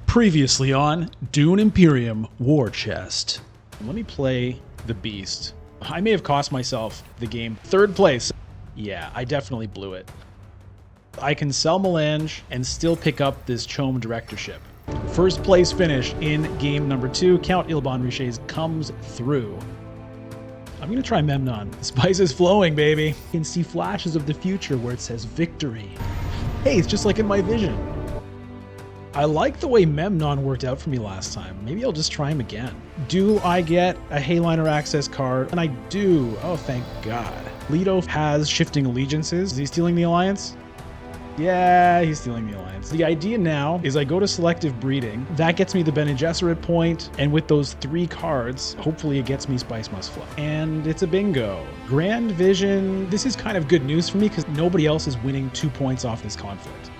Previously on Dune Imperium War Chest. Let me play the Beast. I may have cost myself the game. Third place. Yeah, I definitely blew it. I can sell Melange and still pick up this Chome directorship. First place finish in game number 2. Count Ilban Riches comes through. I'm going to try Memnon. The spice is flowing, baby. You can see flashes of the future where it says victory. Hey, it's just like in my vision. I like the way Memnon worked out for me last time. Maybe I'll just try him again. Do I get a Hayliner access card? And I do. Oh, thank God. Leto has shifting allegiances. Is he stealing the alliance? Yeah, he's stealing the alliance. The idea now is I go to selective breeding. That gets me the Bene Gesserit point. And with those 3 cards, hopefully it gets me Spice Must Flow. And it's a bingo. Grand Vision. This is kind of good news for me because nobody else is winning 2 points off this conflict.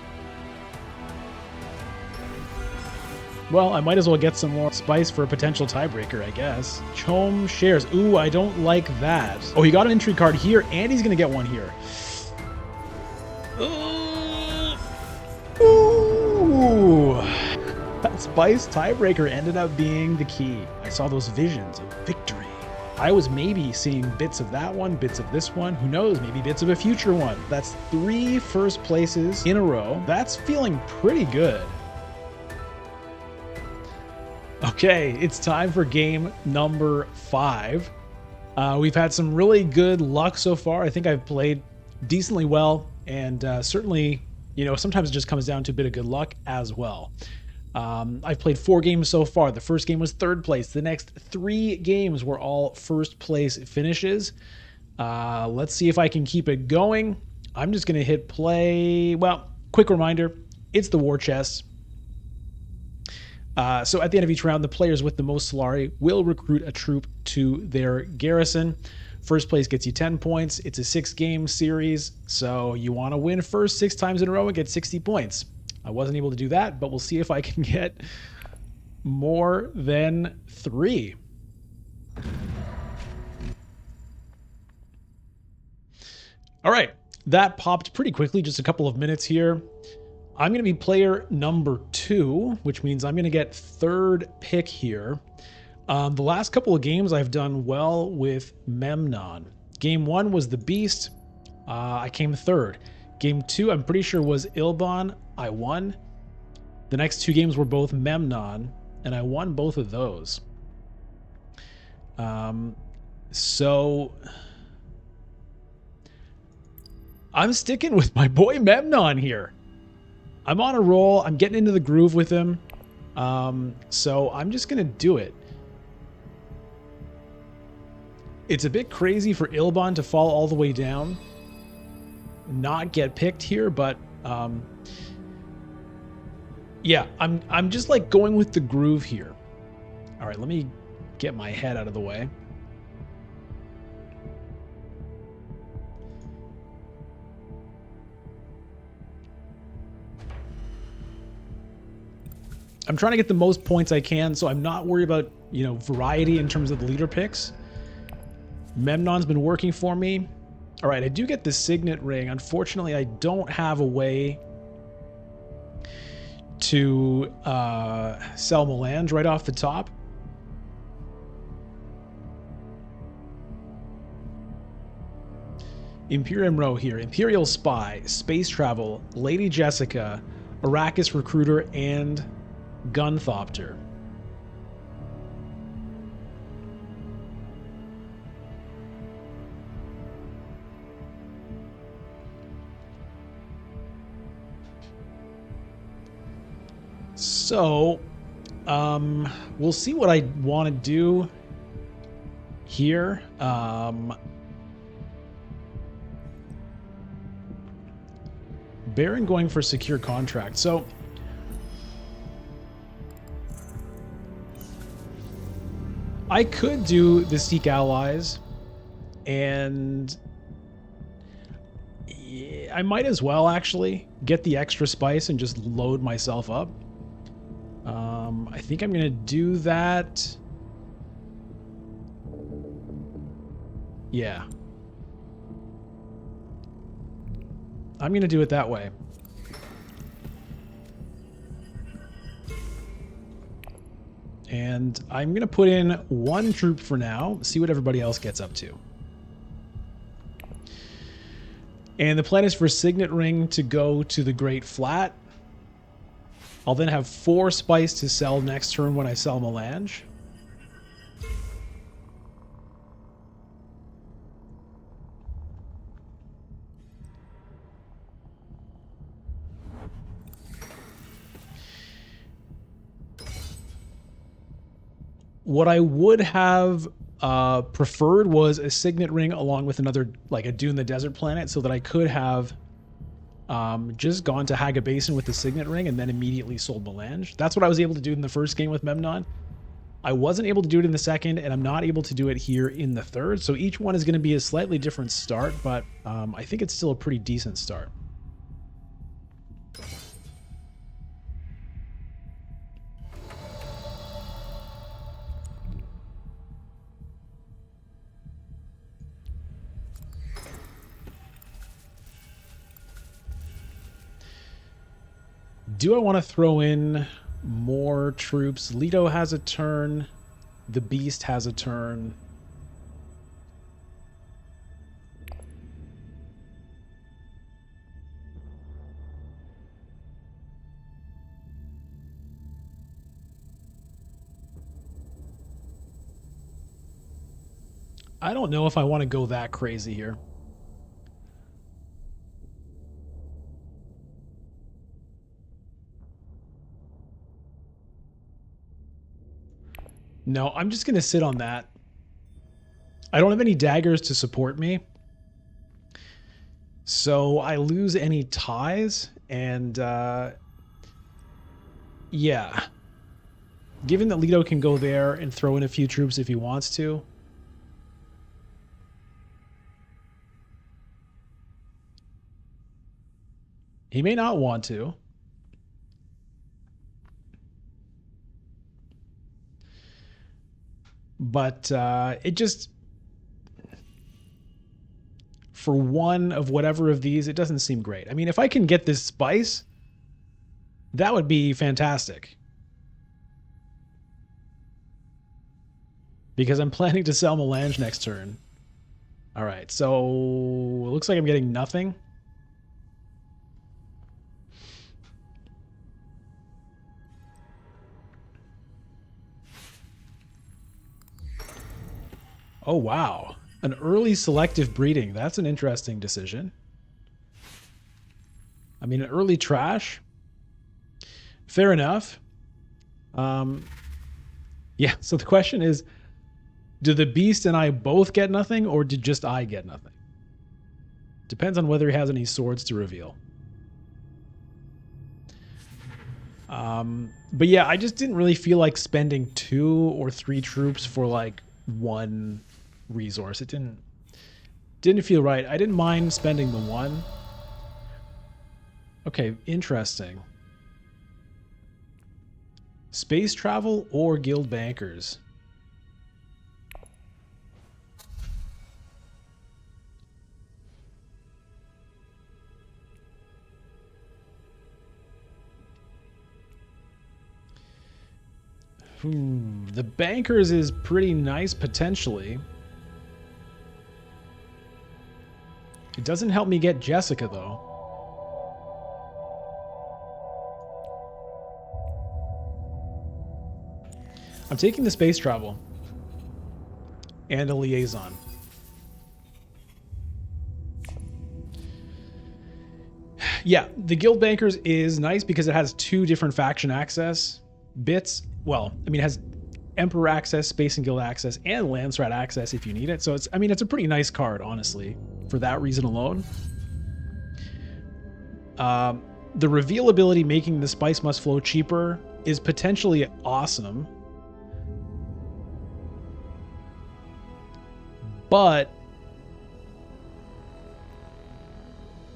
Well, I might as well get some more spice for a potential tiebreaker, I guess. Chome shares. Ooh, I don't like that. Oh, he got an entry card here, and he's going to get one here. Ooh. That spice tiebreaker ended up being the key. I saw those visions of victory. I was maybe seeing bits of that one, bits of this one. Who knows? Maybe bits of a future one. That's 3 first places in a row. That's feeling pretty good. Okay, it's time for game number 5. We've had some really good luck so far. I think I've played decently well, and certainly, you know, sometimes it just comes down to a bit of good luck as well. I've played 4 games so far. The first game was 3rd place. The next 3 games were all first place finishes. Let's see if I can keep it going. I'm just going to hit play. Well, quick reminder, it's the War Chest. So at the end of each round, the players with the most Solari will recruit a troop to their garrison. First place gets you 10 points. It's a 6-game series, so you want to win first 6 times in a row and get 60 points. I wasn't able to do that, but we'll see if I can get more than 3. All right, that popped pretty quickly, just a couple of minutes here. I'm going to be player number 2, which means I'm going to get 3rd pick here. The last couple of games I've done well with Memnon. Game 1 was the Beast. I came 3rd. Game 2, I'm pretty sure was Ilban. I won. The next 2 games were both Memnon, and I won both of those. So I'm sticking with my boy Memnon here. I'm on a roll. I'm getting into the groove with him. So I'm just going to do it. It's a bit crazy for Ilban to fall all the way down, not get picked here, but yeah, I'm just like going with the groove here. All right, let me get my head out of the way. I'm trying to get the most points I can, so I'm not worried about, you know, variety in terms of the leader picks. Memnon's been working for me. All right, I do get the Signet Ring. Unfortunately, I don't have a way to sell Melange right off the top. Imperium Row here. Imperial Spy, Space Travel, Lady Jessica, Arrakis Recruiter, and Gunthopter. So, we'll see what I want to do here. Baron going for secure contract. So, I could do the Seek Allies, and yeah, I might as well actually get the extra spice and just load myself up. I think I'm going to do that. Yeah. I'm going to do it that way. And I'm going to put in 1 troop for now, see what everybody else gets up to. And the plan is for Signet Ring to go to the Great Flat. I'll then have 4 spice to sell next turn when I sell Melange. What I would have preferred was a Signet Ring along with another, like a Dune the Desert Planet, so that I could have just gone to Haga Basin with the Signet Ring and then immediately sold Melange. That's what I was able to do in the first game with Memnon. I wasn't able to do it in the second, and I'm not able to do it here in the third. So each one is going to be a slightly different start, but I think it's still a pretty decent start. Do I want to throw in more troops? Leto has a turn. The Beast has a turn. I don't know if I want to go that crazy here. No, I'm just going to sit on that. I don't have any daggers to support me. So I lose any ties. And yeah. Given that Leto can go there and throw in a few troops if he wants to. He may not want to. But it just, for one of whatever of these, it doesn't seem great. I mean, if I can get this spice, that would be fantastic. Because I'm planning to sell Melange next turn. All right, so it looks like I'm getting nothing. Oh, wow. An early selective breeding. That's an interesting decision. I mean, an early trash. Fair enough. Yeah, so the question is, do the Beast and I both get nothing, or did just I get nothing? Depends on whether he has any swords to reveal. But yeah, I just didn't really feel like spending 2 or 3 troops for like 1 resource. It didn't feel right. I didn't mind spending the 1. Okay, interesting. Space travel or guild bankers? The bankers is pretty nice potentially. It doesn't help me get Jessica though. I'm taking the space travel and a liaison. Yeah, the guild bankers is nice because it has 2 different faction access bits. Well, I mean, it has Emperor access, Space and Guild access, and Landsrat access if you need it. So it's, I mean, it's a pretty nice card, honestly, for that reason alone. The reveal ability making the spice must flow cheaper is potentially awesome. But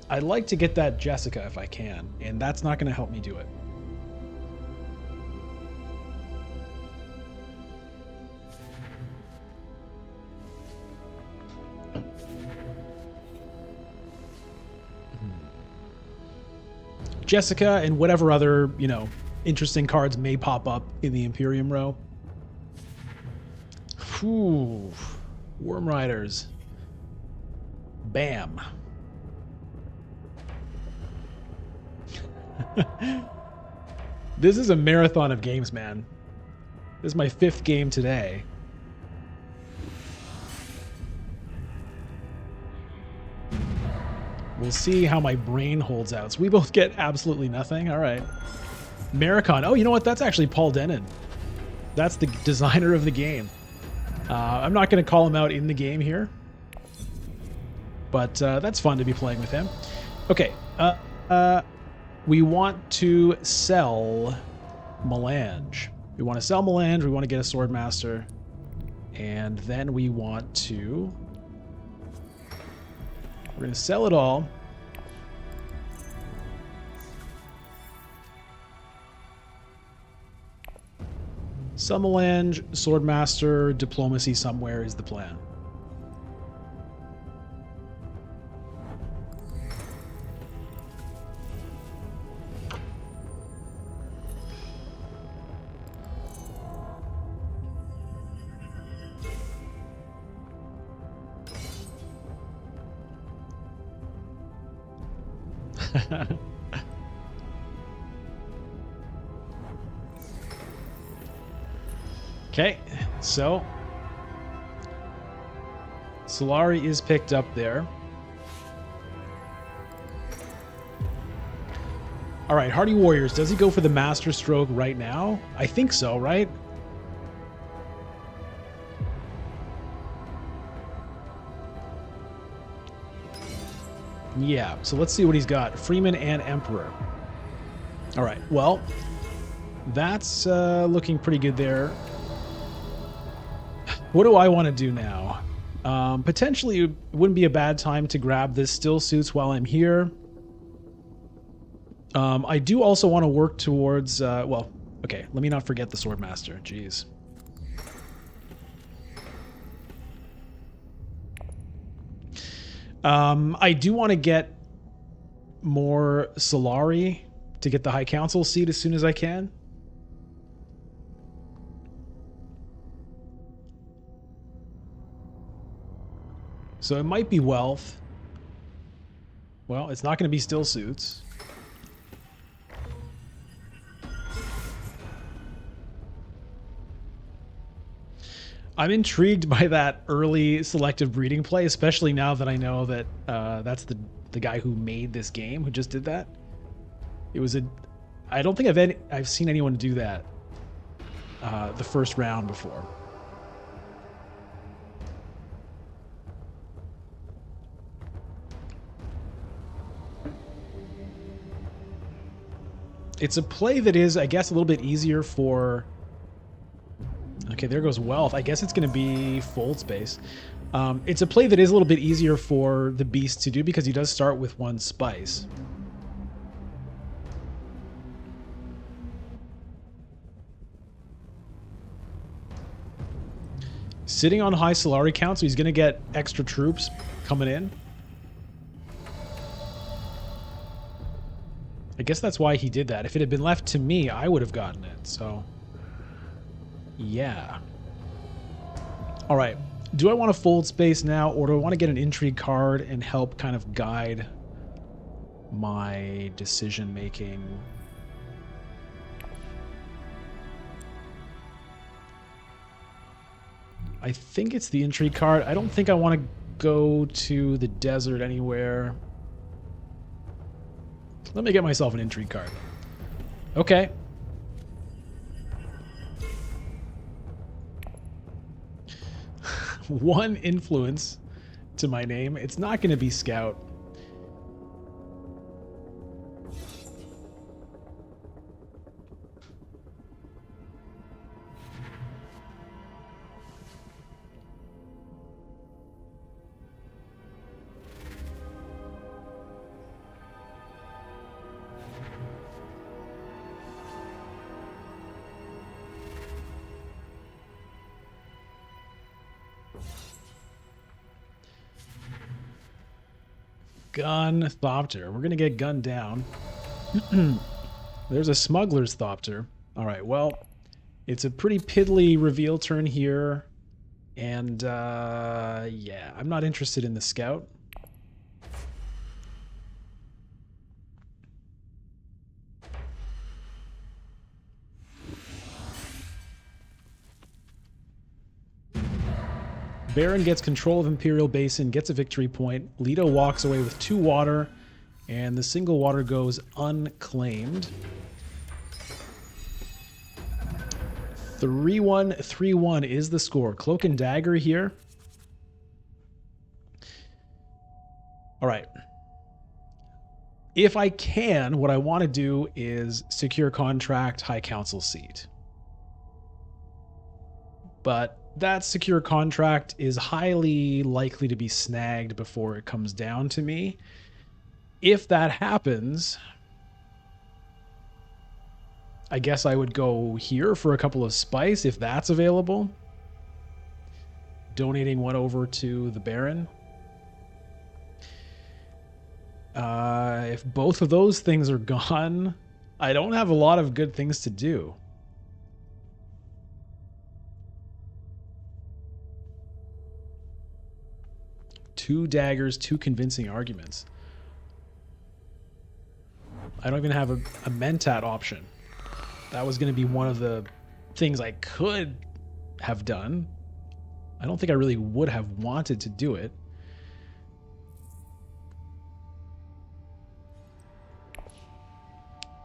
I'd like to get that Jessica if I can, and that's not going to help me do it. Jessica and whatever other, you know, interesting cards may pop up in the Imperium row. Ooh. Worm Riders. Bam. This is a marathon of games, man. This is my 5th game today. We'll see how my brain holds out. So we both get absolutely nothing. All right. Maricon. Oh, you know what? That's actually Paul Denon. That's the designer of the game. I'm not going to call him out in the game here. But that's fun to be playing with him. Okay. We want to sell Melange. We want to sell Melange. We want to get a Swordmaster. And then we want to... We're going to sell it all. Sell Melange, Swordmaster, Diplomacy somewhere is the plan. Okay, so Solari is picked up there. All right, Hardy Warriors, does he go for the Master Stroke right now? I think so, right? Yeah, so let's see what he's got. Freeman and Emperor. All right, well, that's looking pretty good there. What do I want to do now? Potentially, it wouldn't be a bad time to grab this Still Suits while I'm here. I do also want to work towards... well, okay, let me not forget the Swordmaster. Jeez. I do want to get more Solari to get the High Council seat as soon as I can. So it might be wealth. Well, it's not going to be Still Suits. I'm intrigued by that early selective breeding play, especially now that I know that that's the guy who made this game who just did that. It was a... I don't think I've seen anyone do that the first round before. It's a play that is, I guess, a little bit easier for... Okay, there goes wealth. I guess it's going to be fold space. It's a play that is a little bit easier for the beast to do because he does start with 1 spice. Sitting on high Solari count, so he's going to get extra troops coming in. I guess that's why he did that. If it had been left to me, I would have gotten it, so... Yeah. All right. Do I want to fold space now, or do I want to get an intrigue card and help kind of guide my decision making? I think it's the intrigue card. I don't think I want to go to the desert anywhere. Let me get myself an intrigue card. Okay. One influence to my name. It's not going to be Scout. Gun Thopter. We're going to get gunned down. There's a Smuggler's Thopter. All right, well, it's a pretty piddly reveal turn here. And yeah, I'm not interested in the scout. Baron gets control of Imperial Basin, gets a victory point. Leto walks away with 2 water, and the single water goes unclaimed. 3-1, 3-1 is the score. Cloak and Dagger here. All right. If I can, what I want to do is secure contract, High Council seat. But that secure contract is highly likely to be snagged before it comes down to me. If that happens, I guess I would go here for a couple of spice if that's available. Donating 1 over to the Baron. If both of those things are gone, I don't have a lot of good things to do. Two daggers, 2 convincing arguments. I don't even have a Mentat option. That was going to be one of the things I could have done. I don't think I really would have wanted to do it.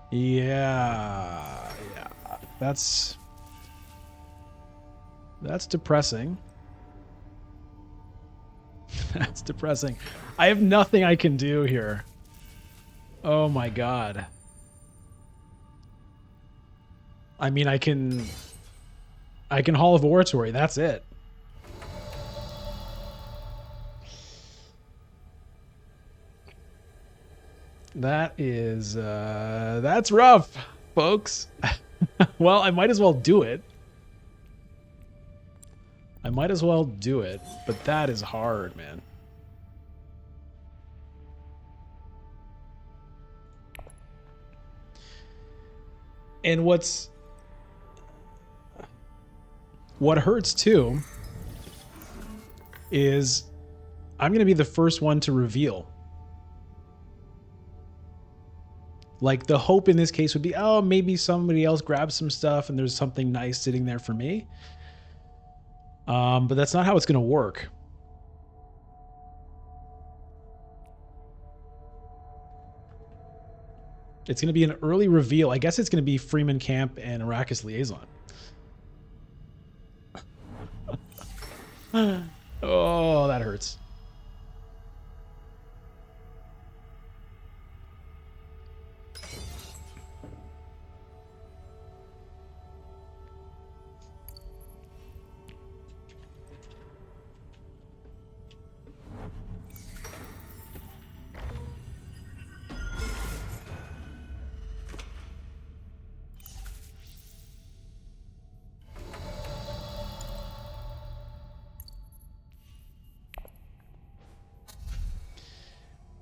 Yeah. That's depressing. That's depressing. I have nothing I can do here. Oh my god. I mean, I can Hall of Oratory. That's it. That is that's rough, folks. Well, I might as well do it. But that is hard, man. And what hurts too is I'm going to be the first one to reveal. Like, the hope in this case would be, oh, maybe somebody else grabs some stuff and there's something nice sitting there for me. But that's not how it's going to work. It's going to be an early reveal. I guess it's going to be Freeman Camp and Arrakis Liaison. Oh, that hurts.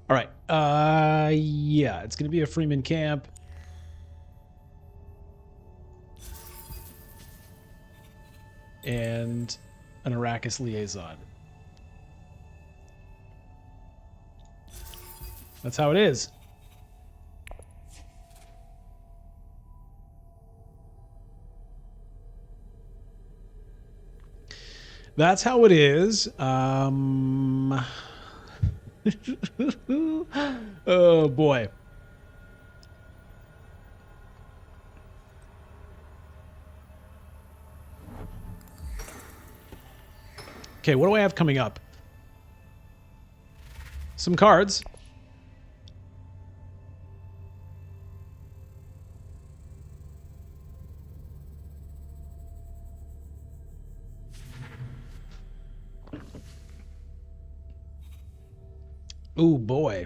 All right. Yeah, it's going to be a Freeman Camp. And an Arrakis Liaison. That's how it is. That's how it is. Oh, boy. Okay, what do I have coming up? Some cards. Ooh, boy.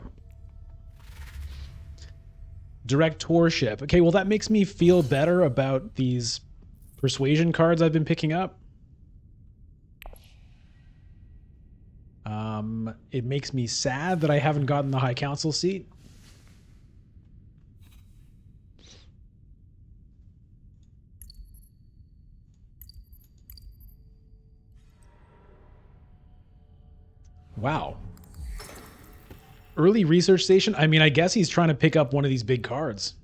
Directorship. Okay, well, that makes me feel better about these persuasion cards I've been picking up. It makes me sad that I haven't gotten the High Council seat. Wow. Early research station? I mean, I guess he's trying to pick up one of these big cards.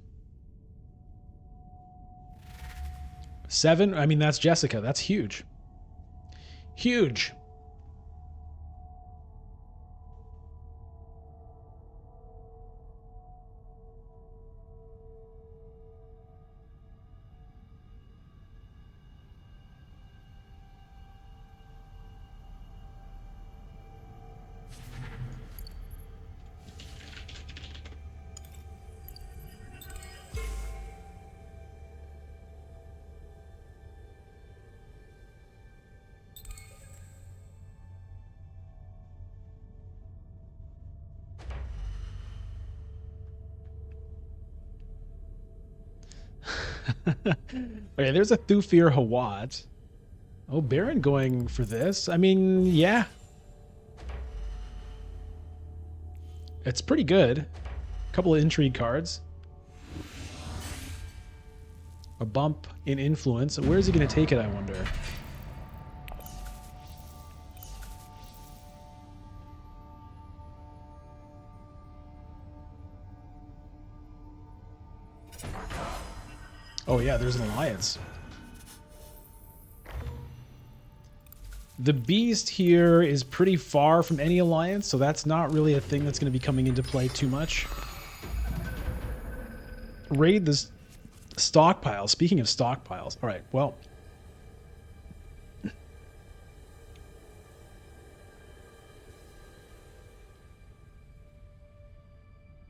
7? I mean, that's Jessica. That's huge. Huge. Okay, there's a Thufir Hawat. Oh, Baron going for this. I mean, yeah. It's pretty good. A couple of intrigue cards. A bump in influence. Where's he going to take it, I wonder? Oh yeah, there's an alliance. The Beast here is pretty far from any alliance, so that's not really a thing that's going to be coming into play too much. Raid this stockpile. Speaking of stockpiles. All right, well.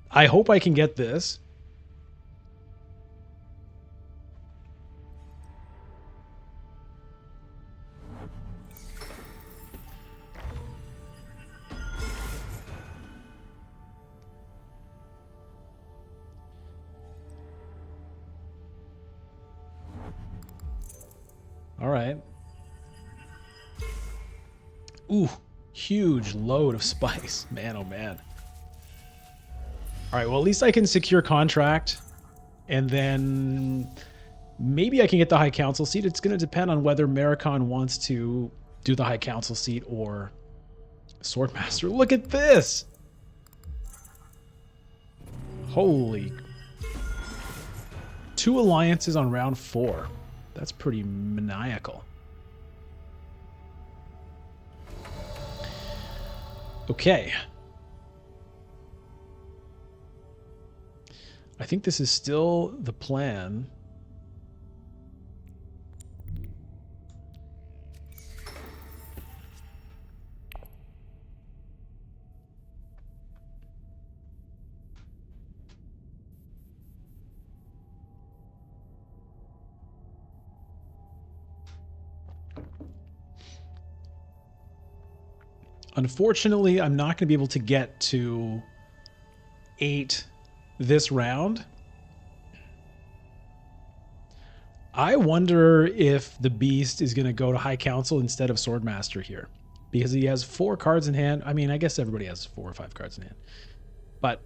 I hope I can get this. All right. Ooh, huge load of spice. Man, oh man. All right, well, at least I can secure contract. And then maybe I can get the High Council seat. It's going to depend on whether Maricon wants to do the High Council seat or Swordmaster. Look at this! Holy. 2 alliances on round 4. That's pretty maniacal. Okay. I think this is still the plan. Unfortunately, I'm not going to be able to get to 8 this round. I wonder if the Beast is going to go to High Council instead of Swordmaster here. Because he has 4 cards in hand. I mean, I guess everybody has 4 or 5 cards in hand. But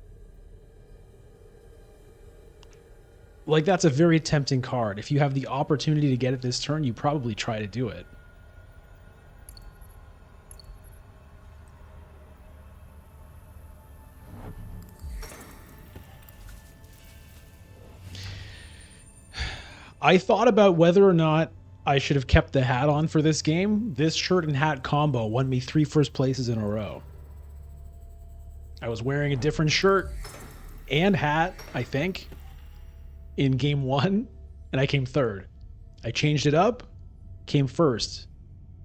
like, that's a very tempting card. If you have the opportunity to get it this turn, you probably try to do it. I thought about whether or not I should have kept the hat on for this game. This shirt and hat combo won me 3 first places in a row. I was wearing a different shirt and hat, I think, in game 1, and I came 3rd. I changed it up, came 1st.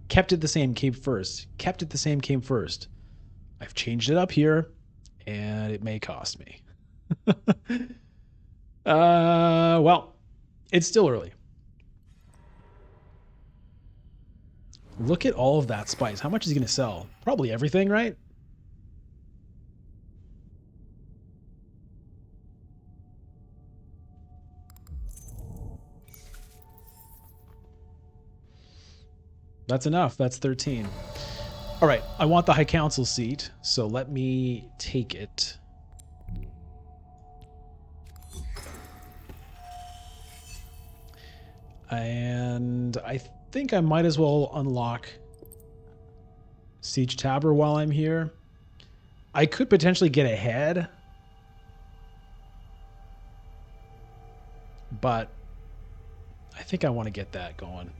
Kept it the same, came 1st. Kept it the same, came 1st. I've changed it up here, and it may cost me. Well, it's still early. Look at all of that spice. How much is he going to sell? Probably everything, right? That's enough. That's 13. All right. I want the High Council seat, so let me take it. And I think I might as well unlock Siege Tabor while I'm here. I could potentially get ahead, but I think I want to get that going.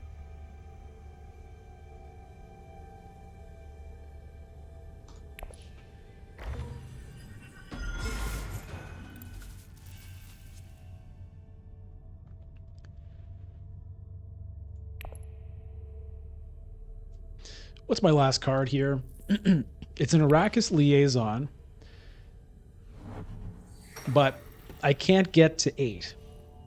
What's my last card here? It's an Arrakis Liaison, but I can't get to 8.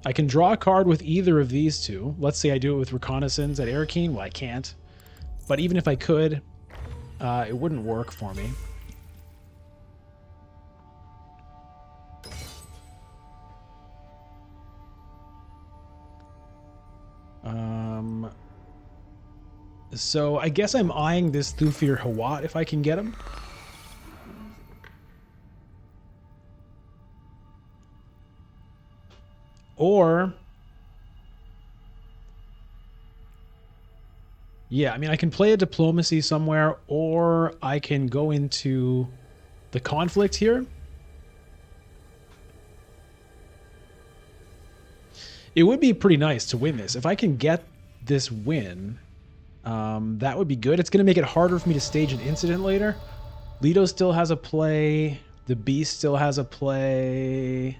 I can draw a card with either of these two. Let's say I do it with Reconnaissance at Arakeen. Well, I can't. But even if I could, it wouldn't work for me. So I guess I'm eyeing this Thufir Hawat if I can get him. Or, yeah, I mean, I can play a diplomacy somewhere, or I can go into the conflict here. It would be pretty nice to win this. If I can get this win, that would be good. It's going to make it harder for me to stage an incident later. Leto still has a play. The Beast still has a play.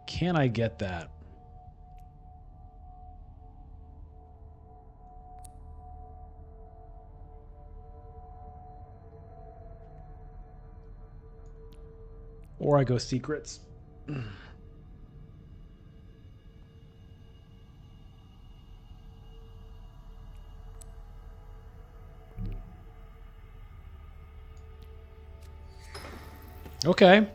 Can I get that? Or I go secrets. Okay.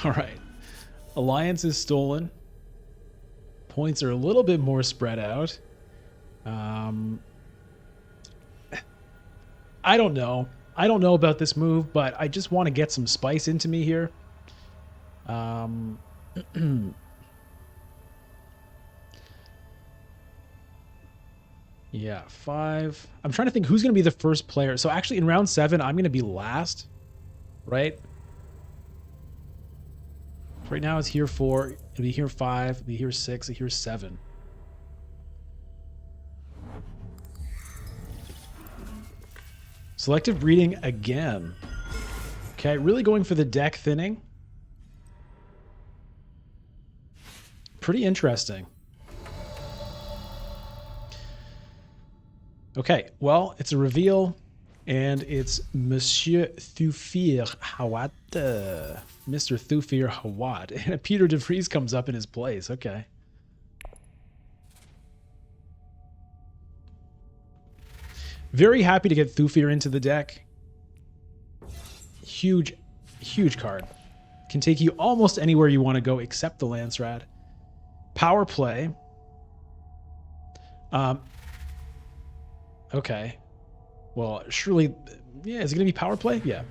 All right. Alliance is stolen. Points are a little bit more spread out. I don't know. I don't know about this move, but I just want to get some spice into me here. Yeah, 5. I'm trying to think who's going to be the first player. So actually in round 7, I'm going to be last, right? Right now it's here 4, it'll be here 5, it'll be here 6, it'll be here 7. Selective breeding again. Okay, really going for the deck thinning. Pretty interesting. Okay, well, it's a reveal, and it's Monsieur Thufir Hawat. Mr. Thufir Hawat. And Peter DeVries comes up in his place. Okay. Very happy to get Thufir into the deck. Huge, huge card. Can take you almost anywhere you want to go except the Lance Rat. Power play. Okay. Well, surely... Yeah, is it going to be power play? Yeah.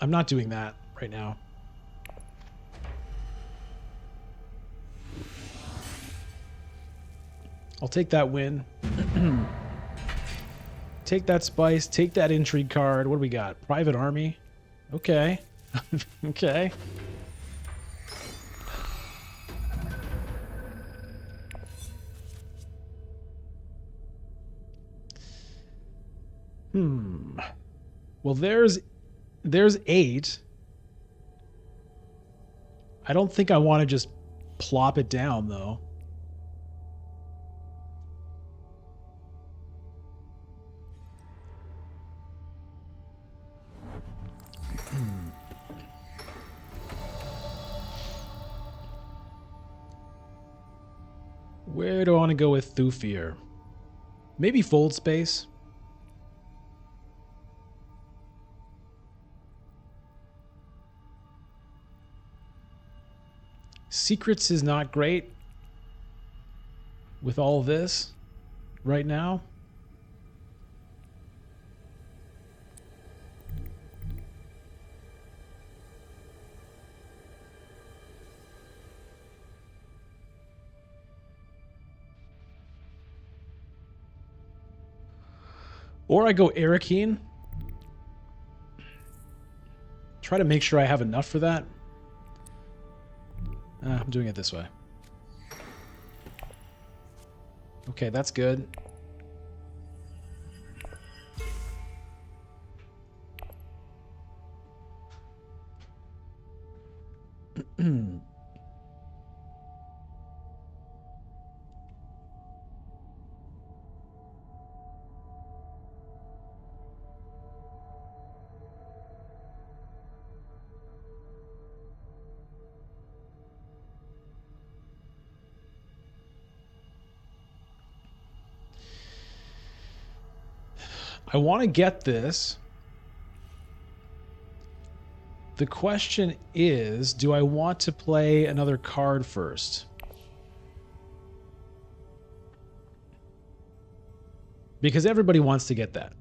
I'm not doing that right now. I'll take that win. Take that spice. Take that intrigue card. What do we got? Private army. Okay. Okay. Well, there's 8. I don't think I want to just plop it down, though. Where do I want to go with Thufir? Maybe Fold Space. Secrets is not great with all this right now. Or I go Arakeen. Try to make sure I have enough for that. I'm doing it this way. Okay, that's good. I want to get this. The question is, do I want to play another card first? Because everybody wants to get that.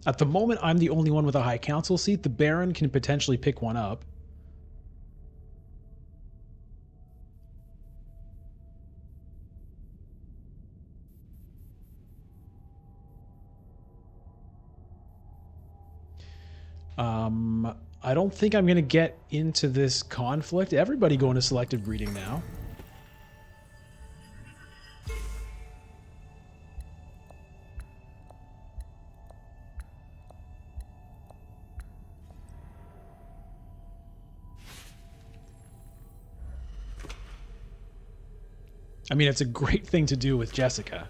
At the moment, I'm the only one with a high council seat. The Baron can potentially pick one up. I don't think I'm going to get into this conflict. Everybody going to selective breeding now. I mean, it's a great thing to do with Jessica.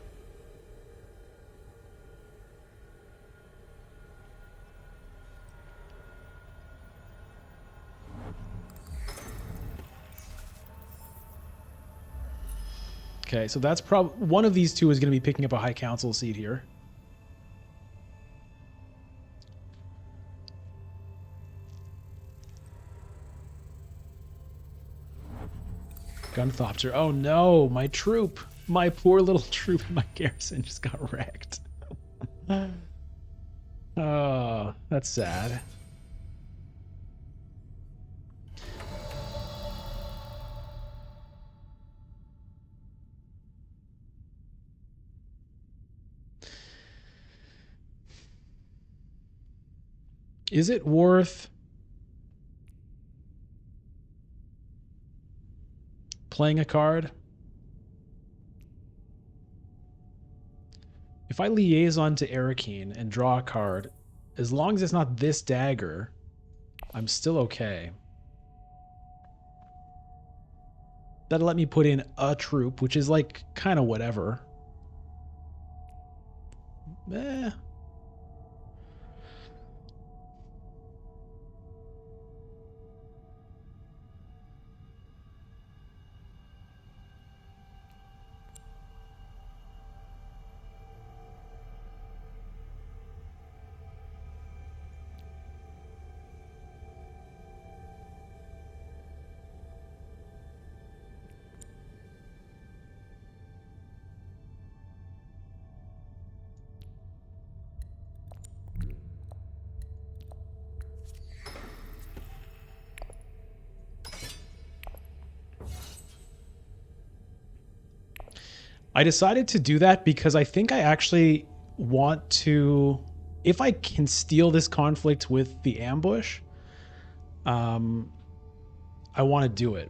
Okay, so that's probably one of these two is going to be picking up a high council seat here. Gunthopter. Oh no, my troop. My poor little troop in my garrison just got wrecked. Oh, that's sad. Is it worth playing a card? If I liaison to Arakeen and draw a card, as long as it's not this dagger, I'm still okay. That'll let me put in a troop, which is like kind of whatever. Eh. I decided to do that because I think I actually want to, if I can steal this conflict with the ambush, I want to do it.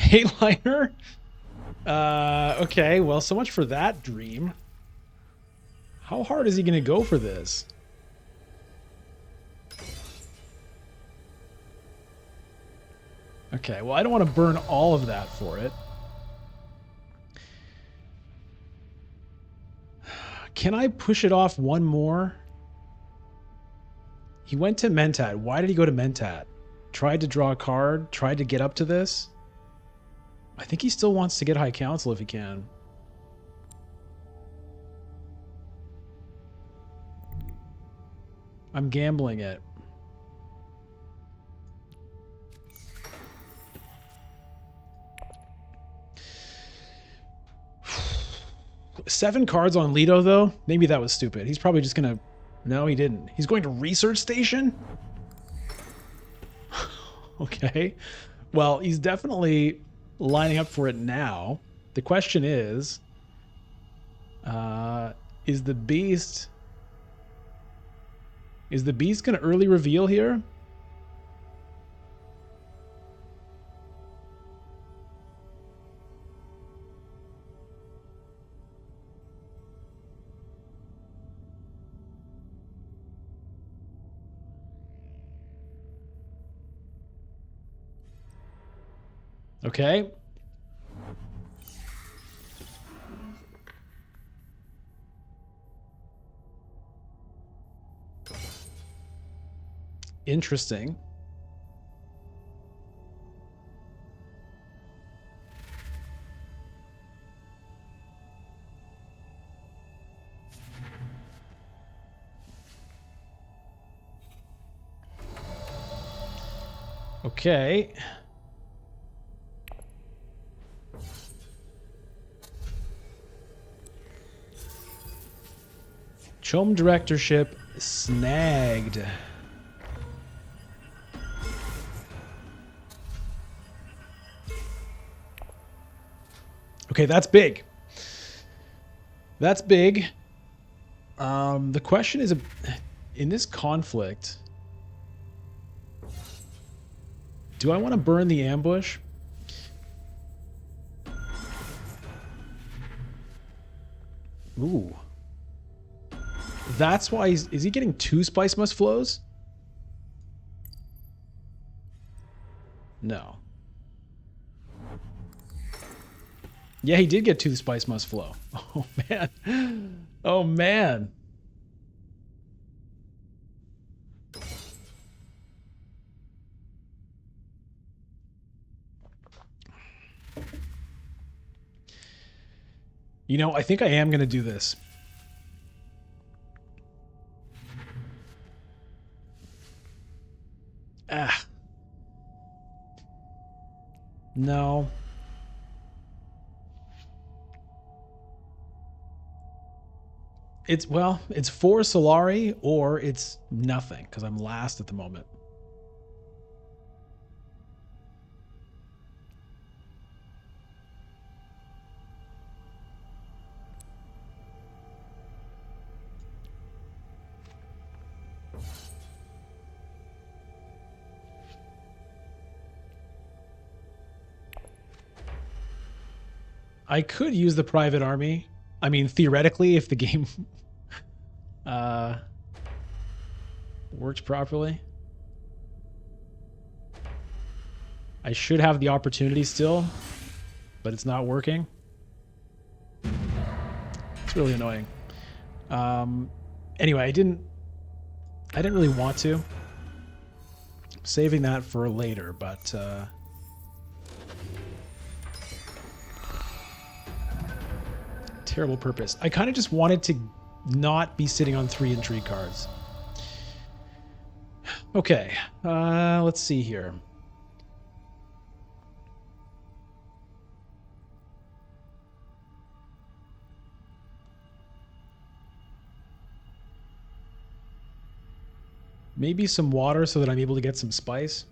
Payliner? Okay, well, so much for that dream. How hard is he going to go for this? Okay, well, I don't want to burn all of that for it. Can I push it off one more? He went to Mentat. Why did he go to Mentat? Tried to draw a card? Tried to get up to this? I think he still wants to get High Council if he can. I'm gambling it. Seven cards on Leto, though? Maybe that was stupid. He's probably just going to... No, he didn't. He's going to Research Station? Okay. Well, he's definitely lining up for it now. The question is the Beast... Is the Beast going to early reveal here? Okay. Interesting. Okay. Chom directorship snagged. Okay, that's big. That's big. The question is, in this conflict, do I want to burn the ambush? Ooh. That's why is he getting 2 Spice Must Flows? No. Yeah, he did get 2 Spice Must Flow. Oh, man. Oh, man. You know, I think I am going to do this. Ah. No. It's, well, it's 4 Solari or it's nothing because I'm last at the moment. I could use the private army. I mean, theoretically, if the game works properly. I should have the opportunity still, but it's not working. It's really annoying. Anyway, I didn't really want to. I'm saving that for later, but terrible purpose. I kind of just wanted to not be sitting on 3 intrigue cards. Okay, let's see here. Maybe some water so that I'm able to get some spice.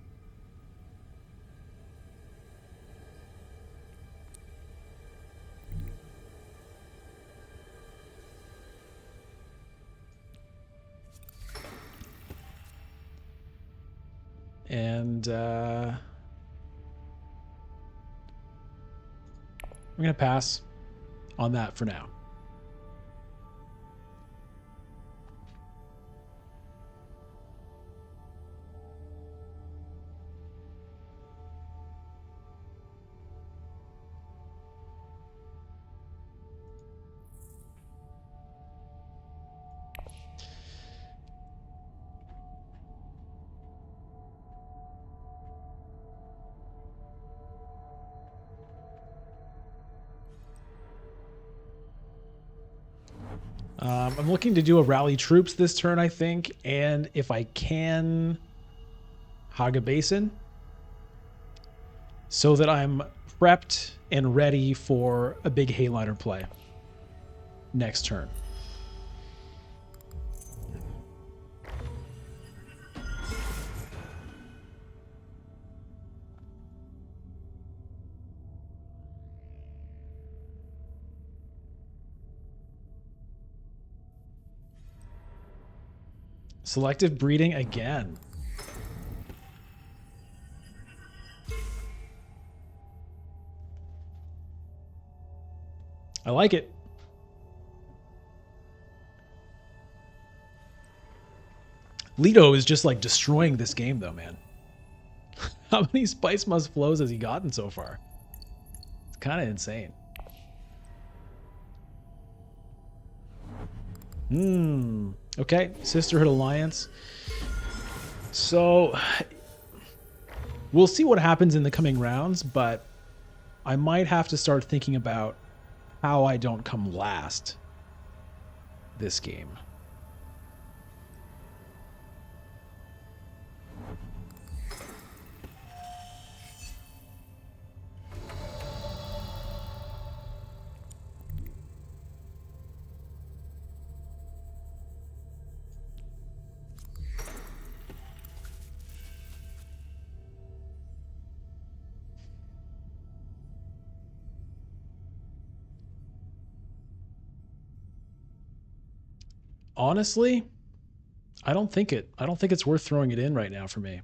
And I'm going to pass on that for now. I'm looking to do a rally troops this turn, I think, and if I can, Haga Basin, so that I'm prepped and ready for a big Hayliner play next turn. Selective breeding again. I like it. Leto is just like destroying this game though, man. How many Spice Must Flows has he gotten so far? It's kind of insane. Okay, Sisterhood Alliance. So we'll see what happens in the coming rounds, but I might have to start thinking about how I don't come last this game. Honestly, I don't think it's worth throwing it in right now for me.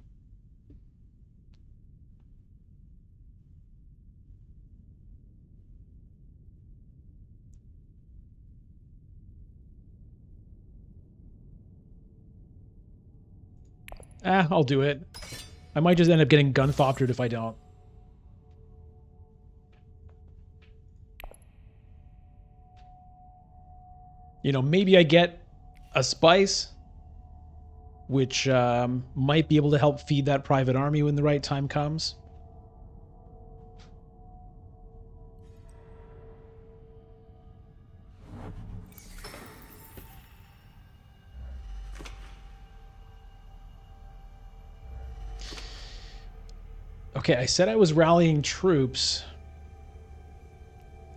I'll do it. I might just end up getting gunthoptered if I don't. You know, maybe I get a spice, which might be able to help feed that private army when the right time comes. Okay, I said I was rallying troops.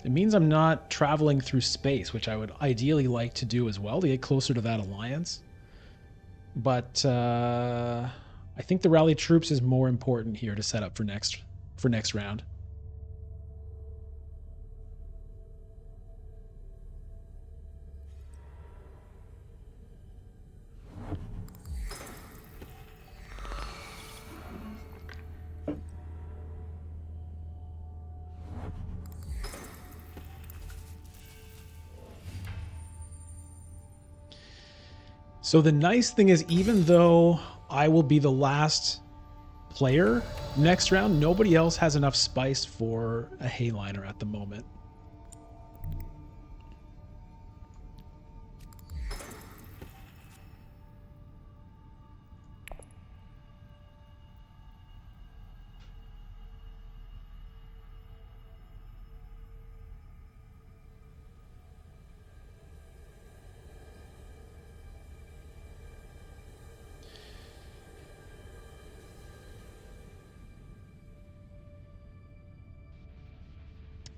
It means I'm not traveling through space, which I would ideally like to do as well to get closer to that alliance. But I think the rally troops is more important here to set up for next round. So the nice thing is, even though I will be the last player next round, nobody else has enough spice for a Hayliner at the moment.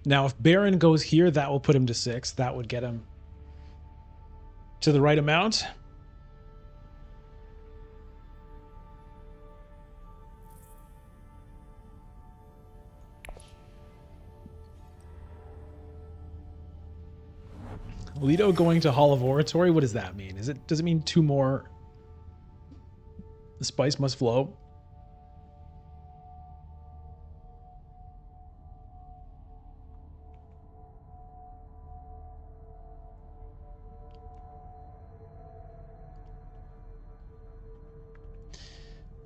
Now, if Baron goes here, that will put him to 6. That would get him to the right amount. Leto going to Hall of Oratory, what does that mean? Does it mean 2 more? The spice must flow.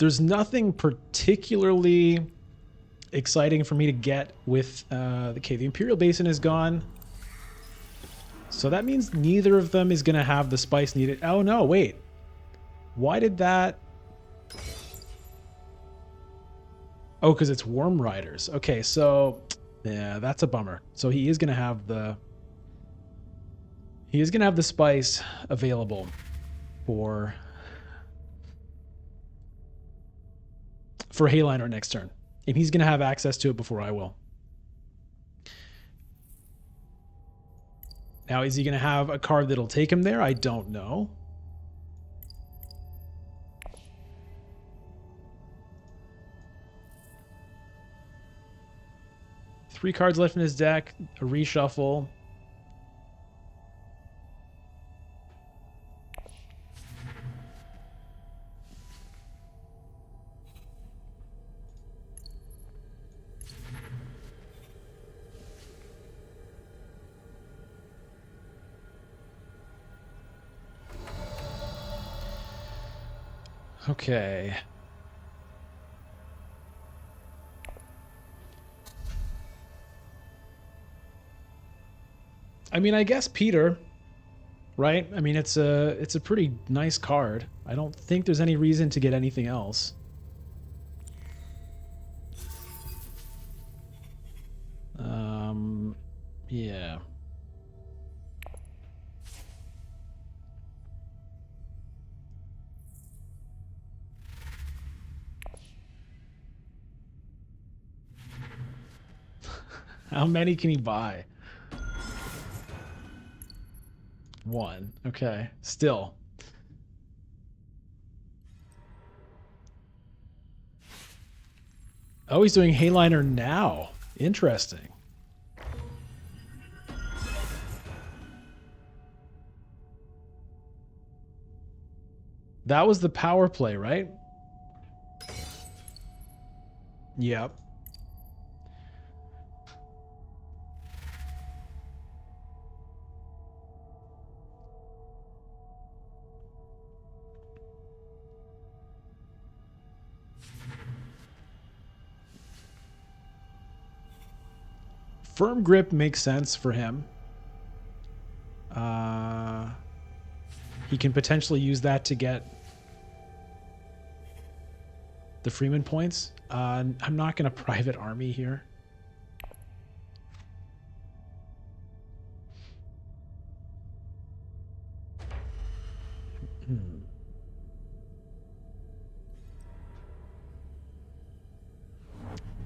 there's nothing particularly exciting for me to get with the Imperial Basin is gone. So that means neither of them is going to have the spice needed. Oh, no, wait. Why did that... Oh, because it's Worm Riders. Okay, so... Yeah, that's a bummer. So he is going to have the... He is going to have the spice available for Hayliner next turn. And he's going to have access to it before I will. Now, is he going to have a card that'll take him there? I don't know. Three cards left in his deck, a reshuffle. Okay. I mean, I guess Peter, right? I mean, it's a pretty nice card. I don't think there's any reason to get anything else. Yeah. How many can he buy? One. Okay. Still. Oh, he's doing Hayliner now. Interesting. That was the power play, right? Yep. Firm grip makes sense for him. He can potentially use that to get the Freeman points. I'm not going to private army here.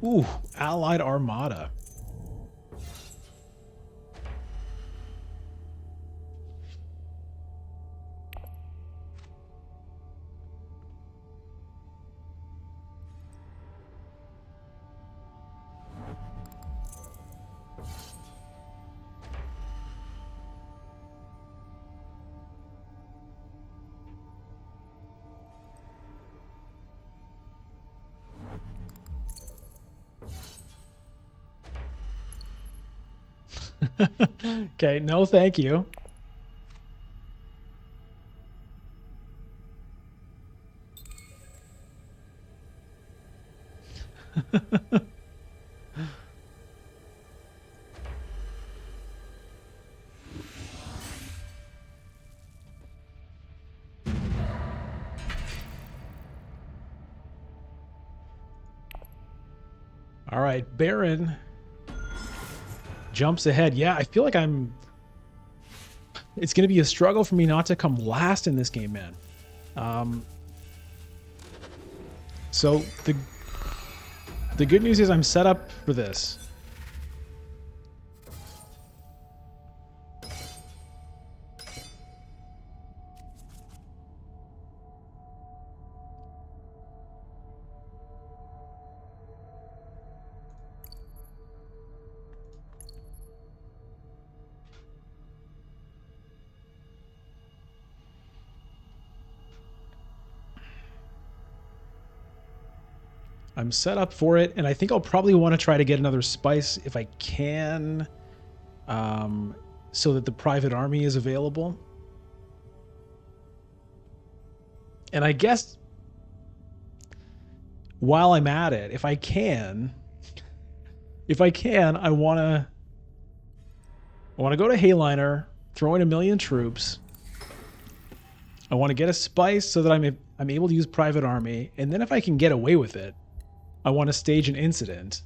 Ooh, Allied Armada. Okay, no thank you. All right, Baron jumps ahead. Yeah, I feel like it's going to be a struggle for me not to come last in this game, man. So the good news is I'm set up for this. I'm set up for it, and I think I'll probably want to try to get another spice if I can, so that the private army is available. And I guess while I'm at it, if I can, I want to go to Hayliner, throw in 1,000,000 troops. I want to get a spice so that I'm able to use private army, and then if I can get away with it, I want to stage an incident,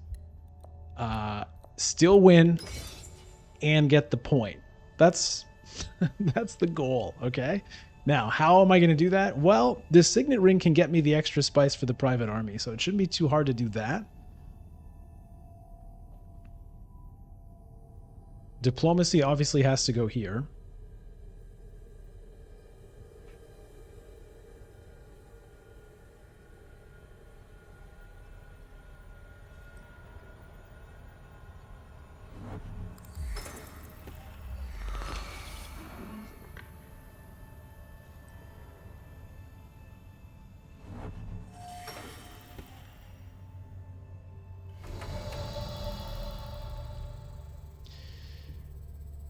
still win, and get the point. That's that's the goal. Okay. Now, how am I going to do that? Well, this signet ring can get me the extra spice for the private army, so it shouldn't be too hard to do that. Diplomacy obviously has to go here.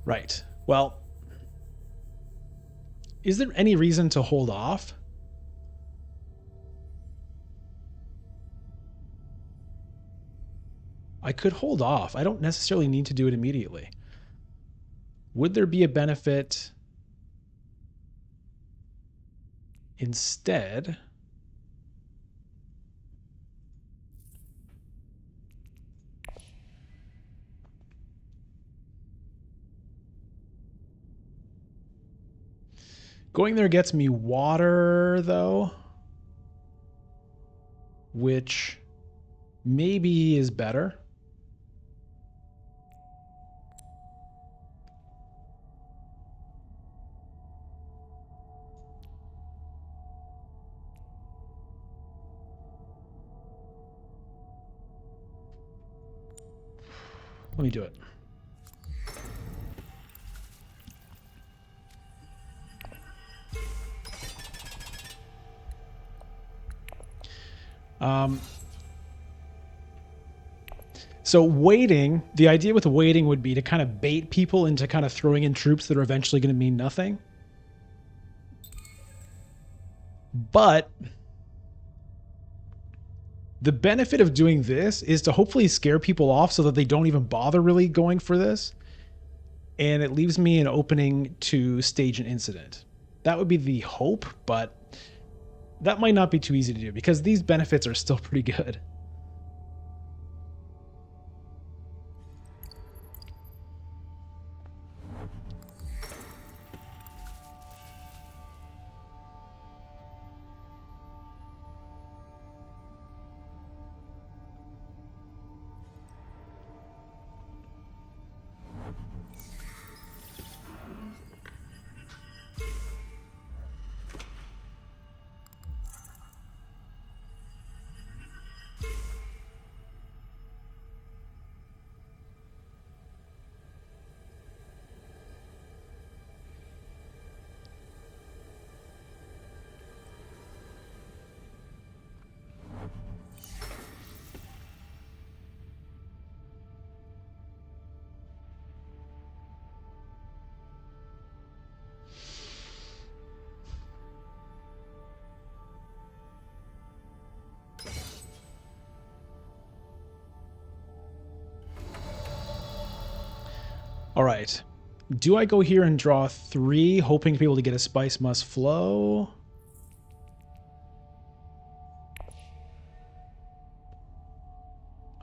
Right. Well, is there any reason to hold off? I could hold off. I don't necessarily need to do it immediately. Would there be a benefit instead? Going there gets me water, though, which maybe is better. Let me do it. So waiting, the idea with waiting would be to kind of bait people into kind of throwing in troops that are eventually going to mean nothing. But the benefit of doing this is to hopefully scare people off so that they don't even bother really going for this. And it leaves me an opening to stage an incident. That would be the hope, but that might not be too easy to do because these benefits are still pretty good. All right. Do I go here and draw 3, hoping to be able to get a spice must flow?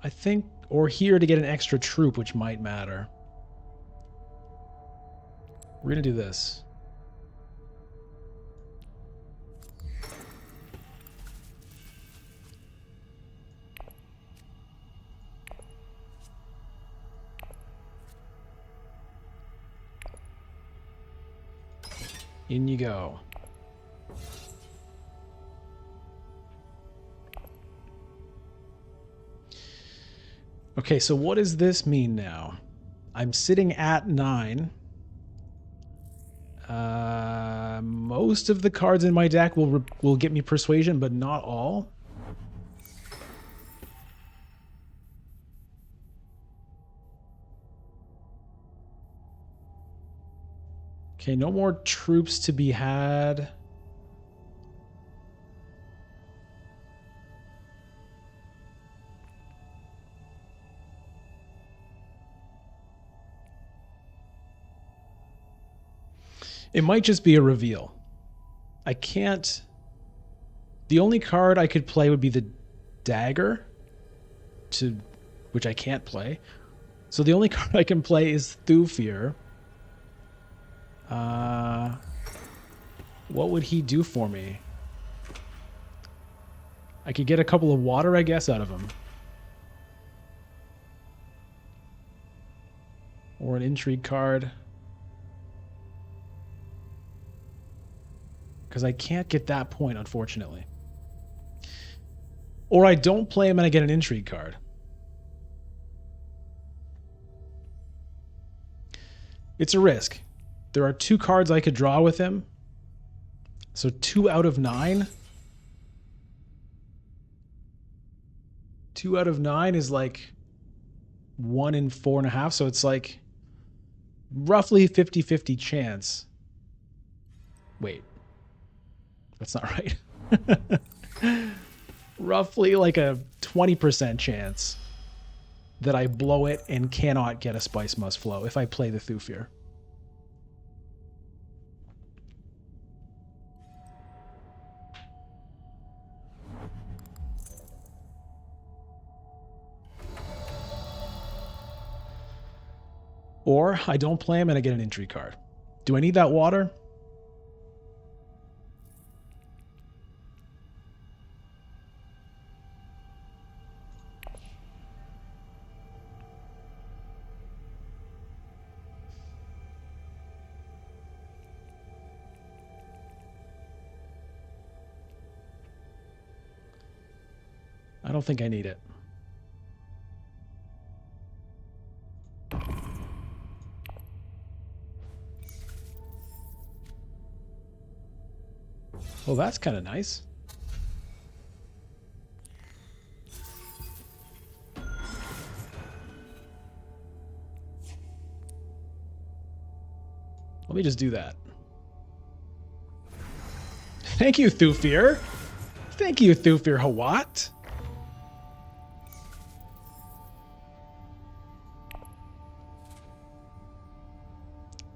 I think, or here to get an extra troop, which might matter. We're going to do this. In you go. Okay, so what does this mean now? I'm sitting at 9. Most of the cards in my deck will get me persuasion, but not all. Okay, no more troops to be had. It might just be a reveal. I can't... The only card I could play would be the dagger, which I can't play. So the only card I can play is Thufir. What would he do for me? I could get a couple of water, I guess, out of him. Or an intrigue card. Because I can't get that point, unfortunately. Or I don't play him and I get an intrigue card. It's a risk. There are 2 cards I could draw with him. So 2 out of 9. 2 out of 9 is like 1 in 4.5. So it's like roughly 50-50 chance. Wait. That's not right. Roughly like a 20% chance that I blow it and cannot get a Spice Must Flow if I play the Thufir. Or I don't play him and I get an intrigue card. Do I need that water? I don't think I need it. Well, that's kind of nice. Let me just do that. Thank you, Thufir. Thank you, Thufir Hawat.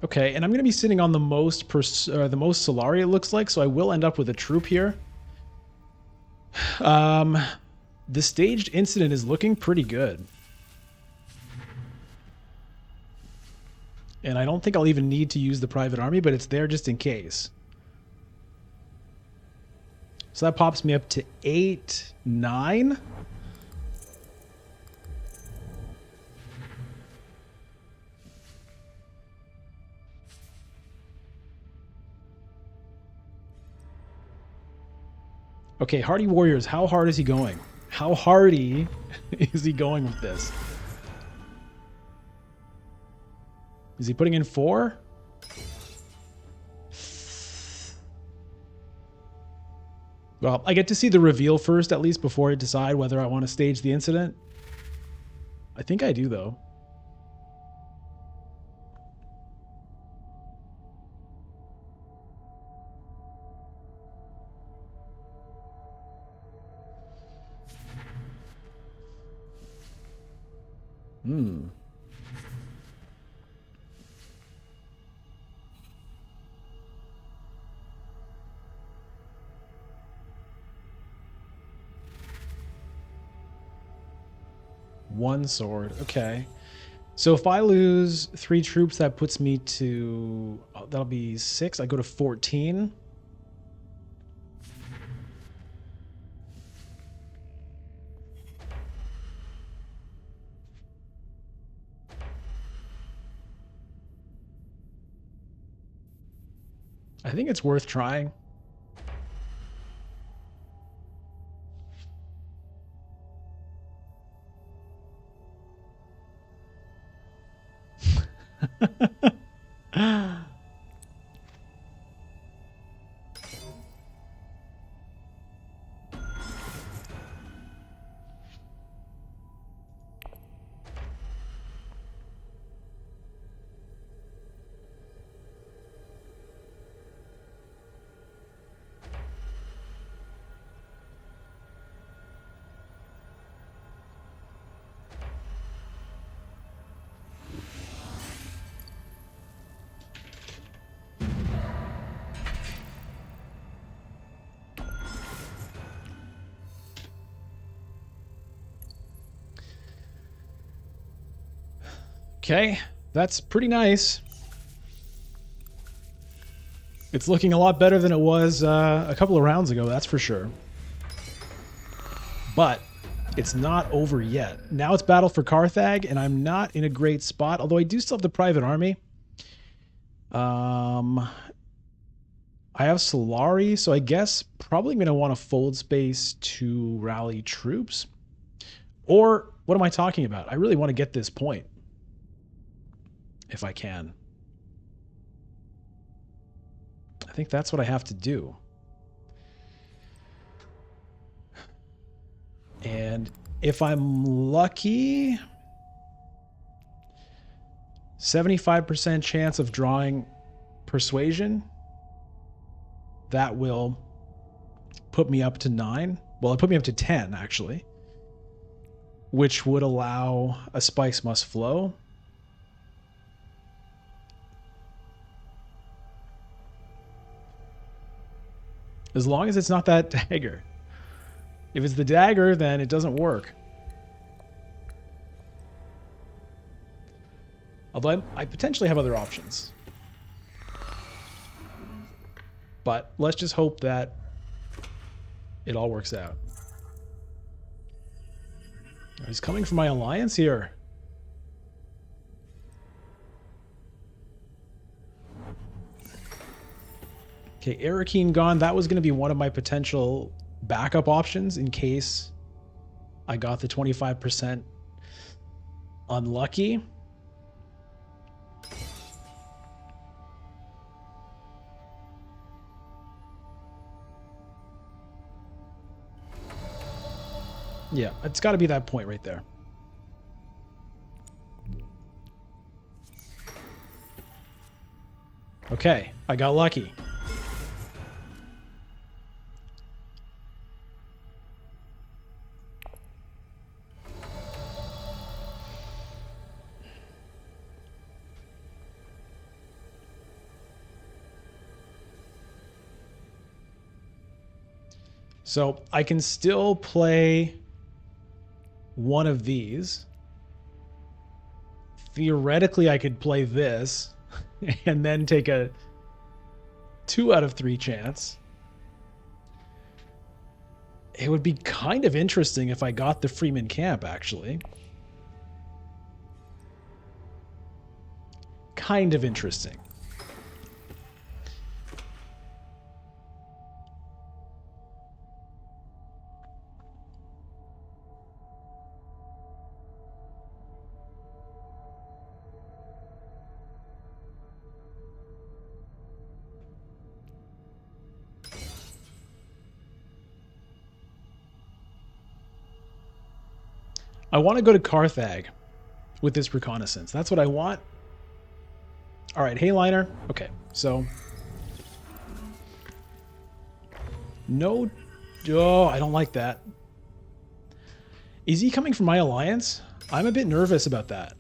Okay, and I'm going to be sitting on the most Solari, it looks like, so I will end up with a troop here. The staged incident is looking pretty good. And I don't think I'll even need to use the private army, but it's there just in case. So that pops me up to 8, 9. Okay, Hardy Warriors, how hard is he going? How hardy is he going with this? Is he putting in 4? Well, I get to see the reveal first, at least, before I decide whether I want to stage the incident. I think I do, though. One sword. Okay. So if I lose 3 troops, that puts me to... Oh, that'll be 6. I go to 14. I think it's worth trying. Okay, that's pretty nice. It's looking a lot better than it was a couple of rounds ago, that's for sure. But it's not over yet. Now it's battle for Carthage, and I'm not in a great spot, although I do still have the private army. I have Solari, so I guess probably going to want to fold space to rally troops. Or, what am I talking about? I really want to get this point. If I can. I think that's what I have to do. And if I'm lucky, 75% chance of drawing persuasion. That will put me up to 9. Well, it put me up to 10, actually. Which would allow a spice must flow. As long as it's not that dagger. If it's the dagger, then it doesn't work. Although I potentially have other options. But let's just hope that it all works out. He's coming for my alliance here. Okay, Arakeen gone. That was going to be one of my potential backup options in case I got the 25% unlucky. Yeah, it's got to be that point right there. Okay, I got lucky. So I can still play one of these. Theoretically, I could play this and then take a 2 out of 3 chance. It would be kind of interesting if I got the Freeman camp, actually. Kind of interesting. I want to go to Carthage with this reconnaissance. That's what I want. All right, Hayliner. Okay, so no. Oh, I don't like that. Is he coming from my alliance? I'm a bit nervous about that.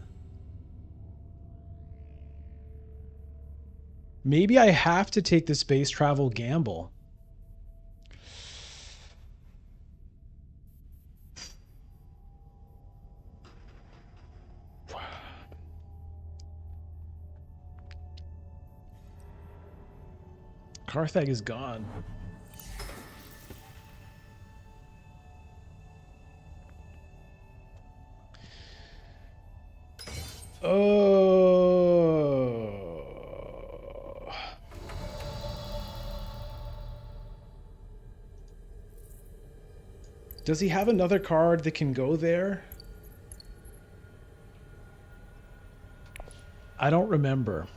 Maybe I have to take the space travel gamble. Carthage is gone. Oh. Does he have another card that can go there? I don't remember.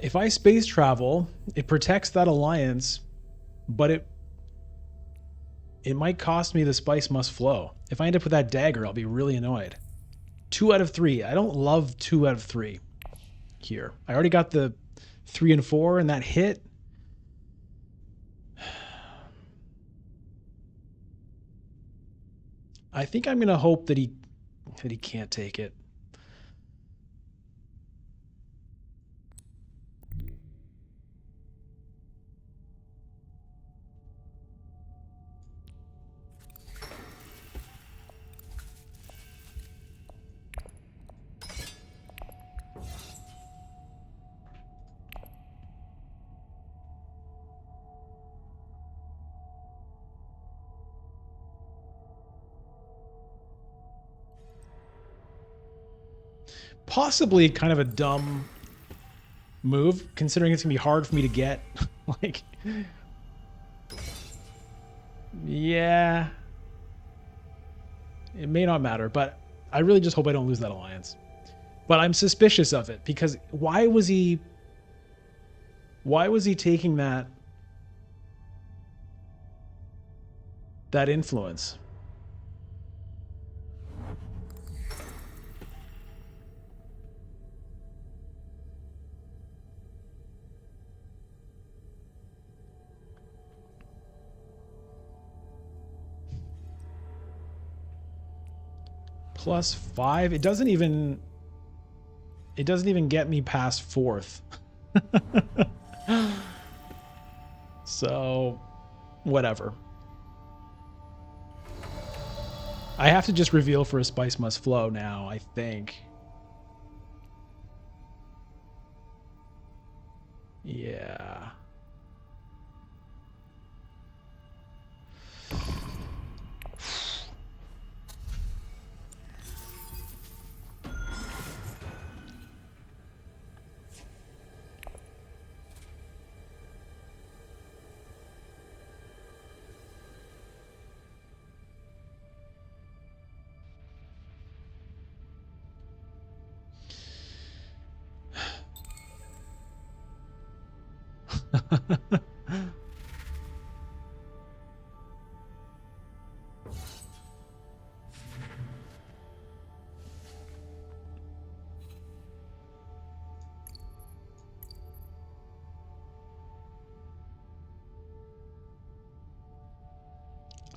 If I space travel, it protects that alliance, but it might cost me the spice must flow. If I end up with that dagger, I'll be really annoyed. 2 out of 3. I don't love 2 out of 3 here. I already got the 3 and 4 and that hit. I think I'm going to hope that he can't take it. Possibly kind of a dumb move, considering it's going to be hard for me to get. Like, yeah. It may not matter, but I really just hope I don't lose that alliance. But I'm suspicious of it, because why was he taking that influence? +5. It doesn't even get me past 4th. So, whatever. I have to just reveal for a Spice Must Flow now, I think. Yeah.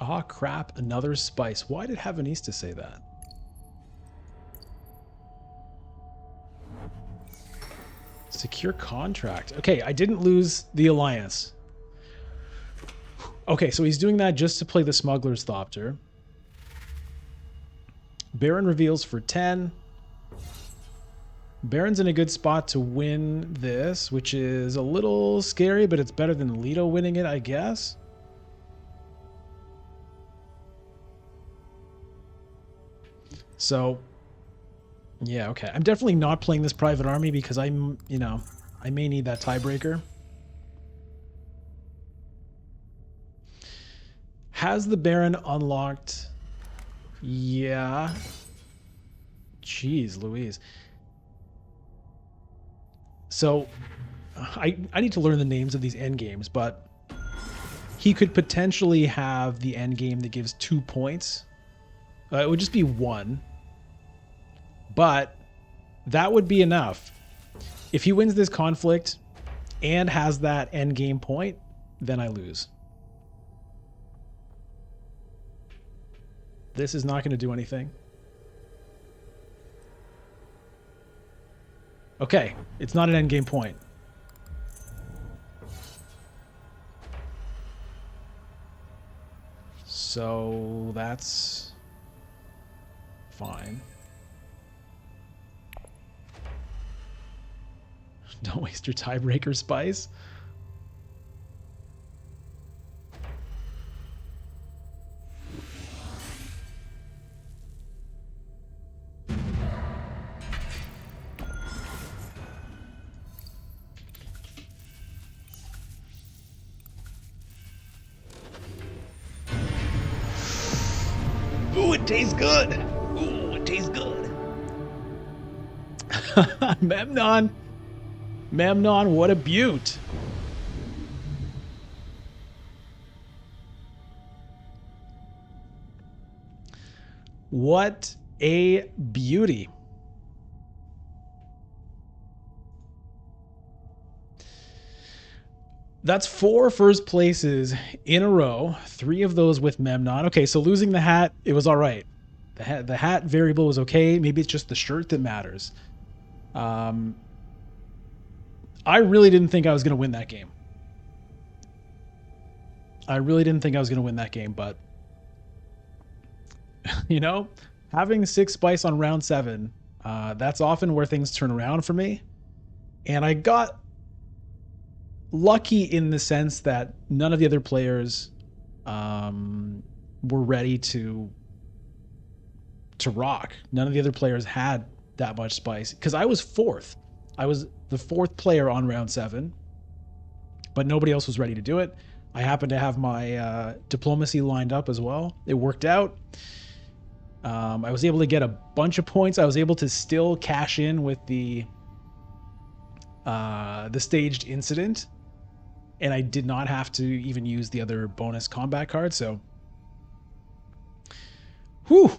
Ah, crap, another spice. Why did Havanista say that? Secure contract. Okay, I didn't lose the alliance. Okay, so he's doing that just to play the Smuggler's Thopter. Baron reveals for 10. Baron's in a good spot to win this, which is a little scary, but it's better than Leto winning it, I guess. So, yeah, okay. I'm definitely not playing this private army because I'm, I may need that tiebreaker. Has the Baron unlocked? Yeah. Jeez Louise. So, I need to learn the names of these endgames, but he could potentially have the endgame that gives 2 points. It would just be 1. But that would be enough. If he wins this conflict and has that end game point, then I lose. This is not going to do anything. Okay, it's not an end game point. So that's fine. Don't waste your tiebreaker spice. Ooh, it tastes good. Ooh, it tastes good. Memnon. Memnon, what a beaut. What a beauty. That's 4 first places in a row, 3 of those with Memnon. Okay, so losing the hat, it was all right. The hat variable was okay. Maybe it's just the shirt that matters. I really didn't think I was going to win that game. But you know, having 6 spice on round 7, that's often where things turn around for me. And I got lucky in the sense that none of the other players were ready to rock. None of the other players had that much spice, because I was 4th. I was the 4th player on round 7, but nobody else was ready to do it. I happened to have my diplomacy lined up as well. It worked out. I was able to get a bunch of points. I was able to still cash in with the staged incident, and I did not have to even use the other bonus combat card. So, whew,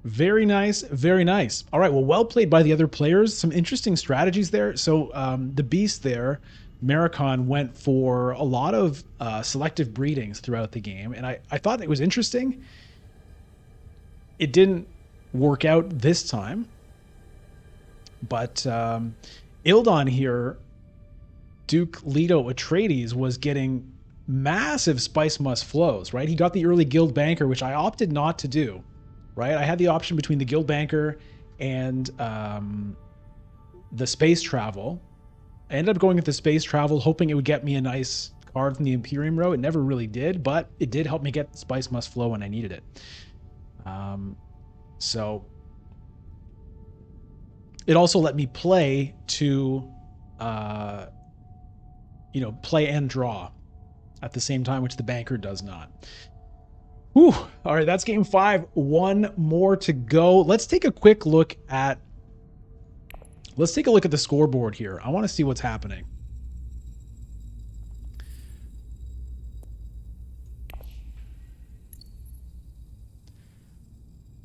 very nice, very nice. All right, well played by the other players. Some interesting strategies there. So the beast there, Maricon, went for a lot of selective breedings throughout the game, and I thought it was interesting. It didn't work out this time, but Ildon here, Duke Leto Atreides, was getting massive spice must flows, right? He got the early guild banker, which I opted not to do, right? I had the option between the guild banker and the space travel. I ended up going with the space travel, hoping it would get me a nice card from the Imperium row. It never really did, but it did help me get spice must flow when I needed it. So it also let me play to, play and draw at the same time, which the banker does not. Whew. All right, that's game 5. 1 more to go. Let's take a quick look at the scoreboard here. I want to see what's happening.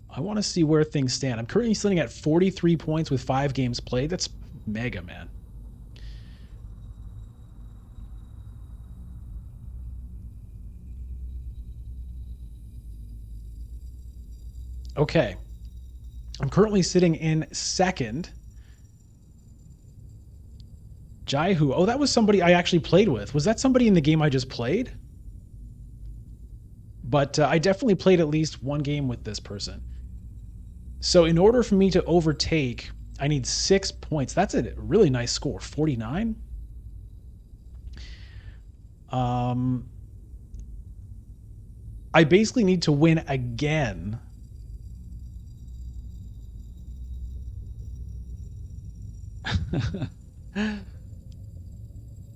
I want to see where things stand. I'm currently sitting at 43 points with 5 games played. That's mega, man. Okay. I'm currently sitting in 2nd. Jaihu. Oh, that was somebody I actually played with. Was that somebody in the game I just played? But I definitely played at least 1 game with this person. So in order for me to overtake, I need 6 points. That's a really nice score. 49. I basically need to win again.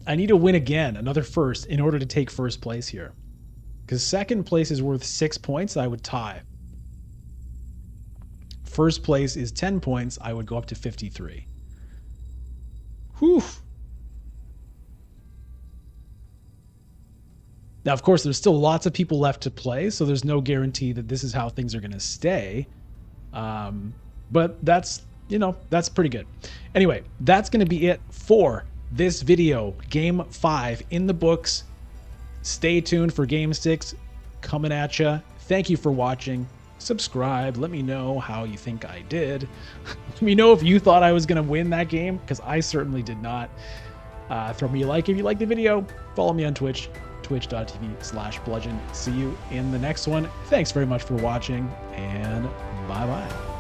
I need to win again, another first, in order to take first place here. Because 2nd place is worth 6 points, I would tie. First place is 10 points, I would go up to 53. Whew. Now, of course, there's still lots of people left to play, so there's no guarantee that this is how things are going to stay. But that's, that's pretty good. Anyway, that's going to be it for this video. Game 5 in the books. Stay tuned for Game 6 coming at you. Thank you for watching. Subscribe. Let me know how you think I did. Let me know if you thought I was going to win that game, because I certainly did not. Throw me a like if you liked the video. Follow me on Twitch, twitch.tv/bludgeon. See you in the next one. Thanks very much for watching, and bye-bye.